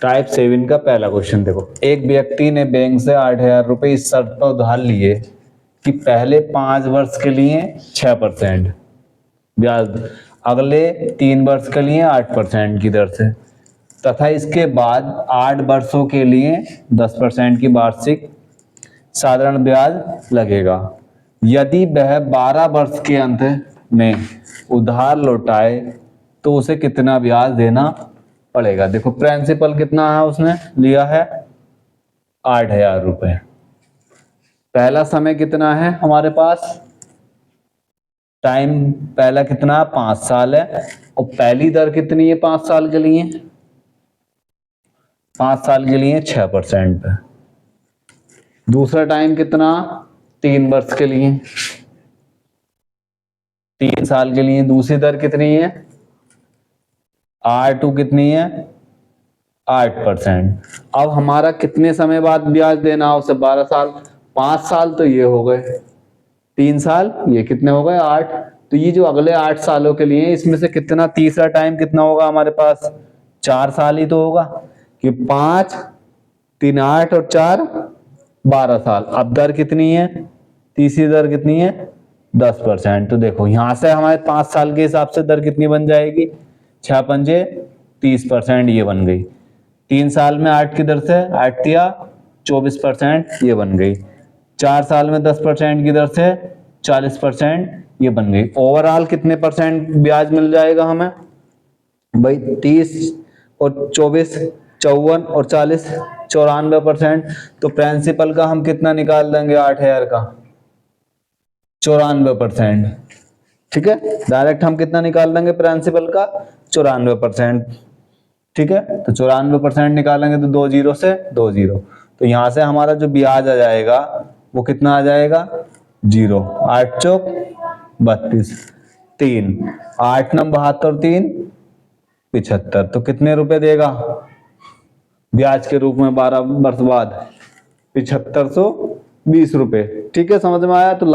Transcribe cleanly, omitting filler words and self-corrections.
Type 7 का पहला question देखो, एक व्यक्ति ने बैंक से 8,000 रुपये इस शर्त पर उधार लिए कि पहले 5 वर्ष के लिए 6% ब्याज, अगले 3 वर्ष के लिए 8% की दर से, तथा इसके बाद 8 वर्षों के लिए 10% की वार्षिक साधारण ब्याज लगेगा। यदि वह 12 वर्ष के अंत में उधार लौटाए तो उसे कितना ब्याज देना पड़ेगा। देखो प्रिंसिपल कितना है उसने लिया है 8,000 रुपये। पहला समय कितना है हमारे पास, टाइम पहला कितना 5 साल है, और पहली दर कितनी है 5 साल के लिए, 5 साल के लिए 6% पे। दूसरा टाइम कितना 3 वर्ष के लिए, 3 साल के लिए दूसरी दर कितनी है R2 कितनी है 8%। अब हमारा कितने समय बाद ब्याज देना है उसे, 12 साल, 5 साल तो ये हो गए, 3 साल ये कितने हो गए 8, तो ये जो अगले 8 सालों के लिए इसमें से कितना तीसरा टाइम कितना होगा हमारे पास 4 साल ही तो होगा, कि 5 3 8 और 4 12 साल। अब दर कितनी है, तीसरी दर कितनी है 10%। तो देखो यहां से हमारे 5 साल के हिसाब से दर कितनी बन जाएगी, 6 पंजे 30% ये बन गई। 3 साल में 8 की दर से 8 तिया 24% ये बन गई। 4 साल में 10% की दर से 40% ये बन गई। ओवरऑल कितने परसेंट ब्याज मिल जाएगा हमें भाई, 30 और 24 54 और 40 94%। तो प्रिंसिपल का हम कितना निकाल देंगे 8,000 का 94%। ठीक है, डायरेक्ट हम कितना निकाल देंगे प्रिंसिपल का 94%। ठीक है, तो 94% निकालेंगे तो 2 जीरो से 2 जीरो, तो यहां से हमारा जो ब्याज आ जाएगा वो कितना आ जाएगा 0। 8 चौक 32, 3 8 9 72 3 75, तो कितने रुपए देगा ब्याज के रूप में 12 वर्ष बाद 7520 रुपए। ठीक है, समझ में आया। तो